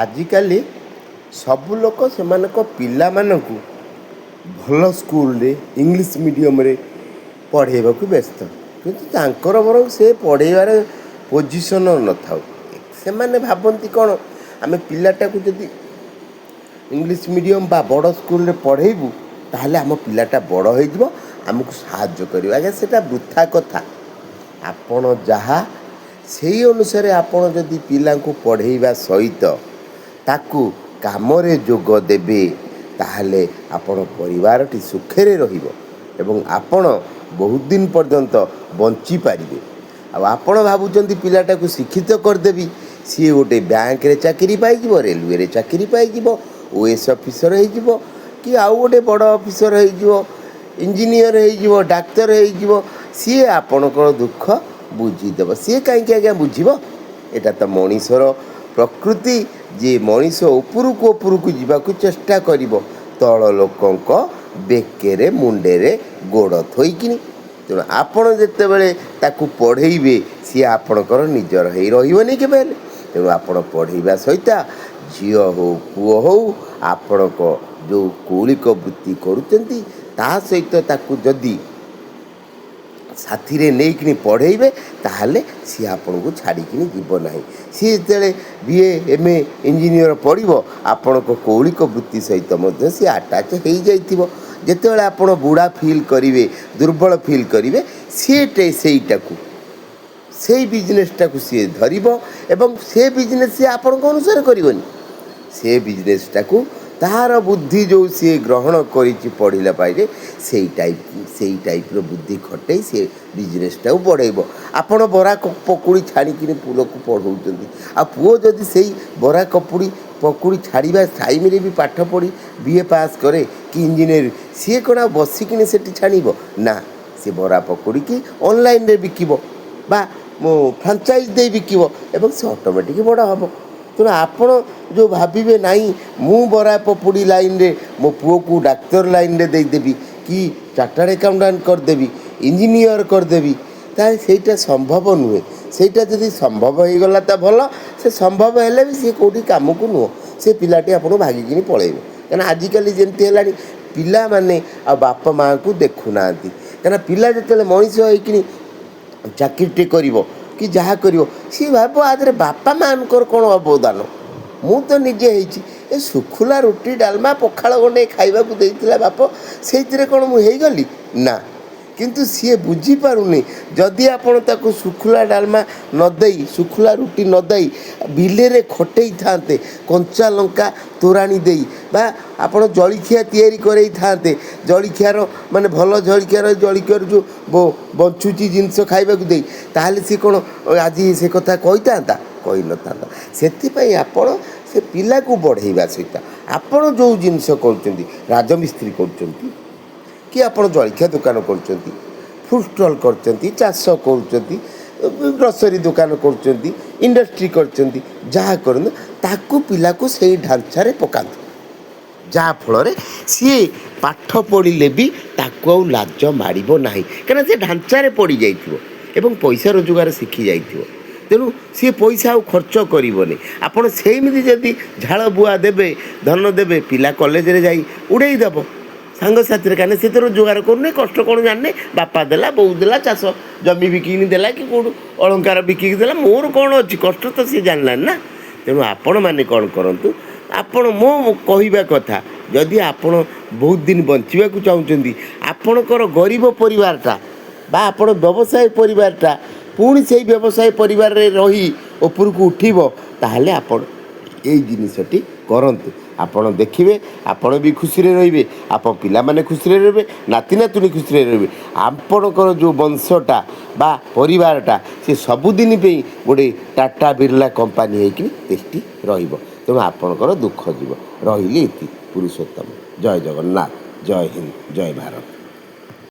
ଆଜିକାଲି ସବୁ ଲୋକ ସେମାନଙ୍କ ପିଲାମାନଙ୍କୁ ଭଲ ସ୍କୁଲରେ ଇଂଲିଶ ମିଡ଼ିୟମରେ ପଢ଼େଇବାକୁ ବ୍ୟସ୍ତ, କିନ୍ତୁ ତାଙ୍କର ବରଂ ସେ ପଢ଼େଇବାରେ ପୋଜିସନ୍ ନଥାଉ। ସେମାନେ ଭାବନ୍ତି କ'ଣ, ଆମେ ପିଲାଟାକୁ ଯଦି ଇଂଲିଶ ମିଡ଼ିୟମ ବା ବଡ଼ ସ୍କୁଲରେ ପଢ଼େଇବୁ ତାହେଲେ ଆମ ପିଲାଟା ବଡ଼ ହୋଇଯିବ, ଆମକୁ ସାହାଯ୍ୟ କରିବ। ଆଜ୍ଞା, ସେଇଟା ବୃଥା କଥା। ଆପଣ ଯାହା ସେଇ ଅନୁସାରେ ଆପଣ ଯଦି ପିଲାଙ୍କୁ ପଢ଼େଇବା ସହିତ ତାକୁ କାମରେ ଯୋଗ ଦେବେ ତାହେଲେ ଆପଣ ପରିବାରଟି ସୁଖରେ ରହିବ ଏବଂ ଆପଣ ବହୁତ ଦିନ ପର୍ଯ୍ୟନ୍ତ ବଞ୍ଚିପାରିବେ। ଆଉ ଆପଣ ଭାବୁଛନ୍ତି ପିଲାଟାକୁ ଶିକ୍ଷିତ କରିଦେବି, ସିଏ ଗୋଟେ ବ୍ୟାଙ୍କରେ ଚାକିରି ପାଇଯିବ, ରେଲୱେରେ ଚାକିରି ପାଇଯିବ, OS ଅଫିସର ହେଇଯିବ, କି ଆଉ ଗୋଟେ ବଡ଼ ଅଫିସର ହେଇଯିବ, ଇଞ୍ଜିନିୟର ହେଇଯିବ, ଡାକ୍ତର ହେଇଯିବ, ସିଏ ଆପଣଙ୍କର ଦୁଃଖ ବୁଝିଦେବ। ସିଏ କାହିଁକି ଆଜ୍ଞା ବୁଝିବ? ଏଇଟା ତ ମଣିଷର ପ୍ରକୃତି। ଯିଏ ମଣିଷ ଉପରକୁ ଯିବାକୁ ଚେଷ୍ଟା କରିବ ତଳ ଲୋକଙ୍କ ବେକରେ ମୁଣ୍ଡରେ ଗୋଡ଼ ଥୋଇକିନି। ତେଣୁ ଆପଣ ଯେତେବେଳେ ତାକୁ ପଢ଼େଇବେ ସିଏ ଆପଣଙ୍କର ନିଜର ହେଇ ରହିବନି କେବେ ହେଲେ। ତେଣୁ ଆପଣ ପଢ଼େଇବା ସହିତ ଝିଅ ହଉ ପୁଅ ହଉ ଆପଣଙ୍କ ଯେଉଁ କୌଳିକ ବୃତ୍ତି କରୁଛନ୍ତି ତା ସହିତ ତାକୁ ଯଦି ସାଥିରେ ନେଇକିନି ପଢ଼େଇବେ ତାହେଲେ ସିଏ ଆପଣଙ୍କୁ ଛାଡ଼ିକିନି ଯିବ ନାହିଁ। ସିଏ ଯେତେବେଳେ BA MA ଇଞ୍ଜିନିୟର ପଢ଼ିବ ଆପଣଙ୍କ କୌଳିକ ବୃତ୍ତି ସହିତ ମଧ୍ୟ ସିଏ ଆଟାଚ୍ ହେଇଯାଇଥିବ। ଯେତେବେଳେ ଆପଣ ବୁଢ଼ା ଫିଲ୍ କରିବେ, ଦୁର୍ବଳ ଫିଲ୍ କରିବେ, ସିଏ ସେଇଟାକୁ ସେଇ ବିଜନେସ୍ଟାକୁ ସିଏ ଧରିବ ଏବଂ ସେ ବିଜନେସ୍ ସିଏ ଆପଣଙ୍କ ଅନୁସାରେ କରିବନି। ସେ ବିଜନେସ୍ଟାକୁ ତାହାର ବୁଦ୍ଧି ଯେଉଁ ସିଏ ଗ୍ରହଣ କରିଛି ପଢ଼ିଲା ପାଇଲେ ସେଇ ଟାଇପ୍ର ବୁଦ୍ଧି ଖଟେଇ ସେ ବିଜନେସ୍ଟାକୁ ବଢ଼େଇବ। ଆପଣ ବରା ପକୁଡ଼ି ଛାଣିକିନି ପୁଅକୁ ପଢ଼ଉଛନ୍ତି, ଆଉ ପୁଅ ଯଦି ସେଇ ବରା ପକୁଡ଼ି ଛାଡ଼ିବା ଟାଇମ୍ରେ ବି ପାଠ ପଢ଼ି BA ପାସ୍ କରେ କି ଇଞ୍ଜିନିୟର, ସିଏ କ'ଣ ଆଉ ବସିକିନି ସେଠି ଛାଣିବ ନା, ସେ ବରା ପକୁଡ଼ିକି ଅନଲାଇନ୍ରେ ବିକିବ ବା ଫ୍ରାଞ୍ଚାଇଜ୍ ଦେଇ ବିକିବ ଏବଂ ସେ ଅଟୋମେଟିକ୍ ବଡ଼ ହେବ। ତେଣୁ ଆପଣ ଯେଉଁ ଭାବିବେ ନାହିଁ ମୁଁ ବରା ପକୁଡ଼ି ଲାଇନ୍ରେ ମୋ ପୁଅକୁ ଡାକ୍ତର ଲାଇନ୍ରେ ଦେଇଦେବି କି ଚାର୍ଟାର୍ଡ ଆକାଉଣ୍ଟାଣ୍ଟ କରିଦେବି, ଇଞ୍ଜିନିୟର କରିଦେବି, ତାହେଲେ ସେଇଟା ସମ୍ଭବ ନୁହେଁ। ସେଇଟା ଯଦି ସମ୍ଭବ ହେଇଗଲା ତ ଭଲ, ସେ ସମ୍ଭବ ହେଲେ ବି ସିଏ କେଉଁଠି କାମକୁ ନୁହଁ, ସେ ପିଲାଟି ଆପଣଙ୍କୁ ଭାଗିକିନି ପଳାଇବ। କାହିଁକିନା ଆଜିକାଲି ଯେମିତି ହେଲାଣି ପିଲାମାନେ ଆଉ ବାପା ମାଆଙ୍କୁ ଦେଖୁନାହାନ୍ତି। କାହିଁକିନା ପିଲା ଯେତେବେଳେ ମଣିଷ ହେଇକିନି ଚାକିରିଟେ କରିବ କି ଯାହା କରିବ ସିଏ ଭାବିବ ଆ ଦେହରେ ବାପା ମାଆଙ୍କର କ'ଣ ଅବଦାନ। ମୁଁ ତ ନିଜେ ହେଇଛି, ଏ ଶୁଖୁଲା ରୁଟି ଡାଲମା ପଖାଳ ଗଣ୍ଡେ ଖାଇବାକୁ ଦେଇଥିଲା ବାପ, ସେଇଥିରେ କ'ଣ ମୁଁ ହେଇଗଲି ନା। କିନ୍ତୁ ସିଏ ବୁଝିପାରୁନି ଯଦି ଆପଣ ତାକୁ ଶୁଖୁଲା ଡାଲମା ନ ଦେଇ ଶୁଖୁଲା ରୁଟି ନ ଦେଇ ବିଲରେ ଖଟେଇଥାନ୍ତେ କଞ୍ଚା ଲଙ୍କା ତୋରାଣି ଦେଇ ବା ଆପଣ ଜଳଖିଆ ତିଆରି କରେଇଥାନ୍ତେ, ଜଳଖିଆର ମାନେ ଭଲ ଜଳଖିଆର ଯେଉଁ ବଞ୍ଚୁଛି ଜିନିଷ ଖାଇବାକୁ ଦେଇ, ତାହେଲେ ସିଏ କ'ଣ ଆଜି ସେ କଥା କହିଥାନ୍ତା? କହିନଥାନ୍ତା। ସେଥିପାଇଁ ଆପଣ ସେ ପିଲାକୁ ବଢ଼େଇବା ସହିତ ଆପଣ ଯେଉଁ ଜିନିଷ କରୁଛନ୍ତି, ରାଜମିସ୍ତ୍ରୀ କରୁଛନ୍ତି କି ଆପଣ ଜଳଖିଆ ଦୋକାନ କରୁଛନ୍ତି, ଫୁଡ୍ ଷ୍ଟଲ୍ କରୁଛନ୍ତି, ଚାଷ କରୁଛନ୍ତି, ଗ୍ରୋସରୀ ଦୋକାନ କରୁଛନ୍ତି, ଇଣ୍ଡଷ୍ଟ୍ରି କରୁଛନ୍ତି, ଯାହା କରନ୍ତୁ ତାକୁ ପିଲାକୁ ସେଇ ଢାଞ୍ଚାରେ ପକାନ୍ତୁ। ଯାହାଫଳରେ ସିଏ ପାଠ ପଢ଼ିଲେ ବି ତାକୁ ଆଉ ଲାଜ ମାଡ଼ିବ ନାହିଁ, କାହିଁକିନା ସେ ଢାଞ୍ଚାରେ ପଡ଼ିଯାଇଥିବ ଏବଂ ପଇସା ରୋଜଗାର ଶିଖି ଯାଇଥିବ। ତେଣୁ ସିଏ ପଇସା ଆଉ ଖର୍ଚ୍ଚ କରିବନି। ଆପଣ ସେମିତି ଯଦି ଝାଳ ବୁଆ ଦେବେ, ଧନ ଦେବେ, ପିଲା କଲେଜରେ ଯାଇ ଉଡ଼େଇ ଦେବ ସାଙ୍ଗସାଥିରେ, କାହିଁକିନା ସେ ତ ରୋଜଗାର କରୁନି, କଷ୍ଟ କ'ଣ ଜାଣିନି, ବାପା ଦେଲା ବୋଉ ଦେଲା, ଚାଷ ଜମି ବିକିକି ଦେଲା କି କେଉଁଠୁ ଅଳଙ୍କାର ବିକିକି ଦେଲା, ମୋର କ'ଣ ଅଛି, କଷ୍ଟ ତ ସିଏ ଜାଣିଲାନି ନା। ତେଣୁ ଆପଣମାନେ କ'ଣ କରନ୍ତୁ, ଆପଣ ମୋ କହିବା କଥା, ଯଦି ଆପଣ ବହୁତ ଦିନ ବଞ୍ଚିବାକୁ ଚାହୁଁଛନ୍ତି, ଆପଣଙ୍କର ଗରିବ ପରିବାରଟା ବା ଆପଣ ବ୍ୟବସାୟ ପରିବାରଟା ପୁଣି ସେଇ ବ୍ୟବସାୟ ପରିବାରରେ ରହି ଉପରକୁ ଉଠିବ, ତାହେଲେ ଆପଣ ଏଇ ଜିନିଷଟି କରନ୍ତୁ। ଆପଣ ଦେଖିବେ ଆପଣ ବି ଖୁସିରେ ରହିବେ, ଆପଣ ପିଲାମାନେ ଖୁସିରେ ରହିବେ, ନାତି ନାତୁଣୀ ଖୁସିରେ ରହିବେ। ଆପଣଙ୍କର ଯେଉଁ ବଂଶଟା ବା ପରିବାରଟା ସେ ସବୁଦିନ ପାଇଁ ଗୋଟେ ଟାଟା ବିର୍ଲା କମ୍ପାନୀ ହେଇକି ତିଷ୍ଠି ରହିବ। ତେଣୁ ଆପଣଙ୍କର ଦୁଃଖ ଯିବ। ରହିଲି ଏତି। ପୁରୁଷୋତ୍ତମ। ଜୟ ଜଗନ୍ନାଥ, ଜୟ ହିନ୍ଦ, ଜୟ ଭାରତ।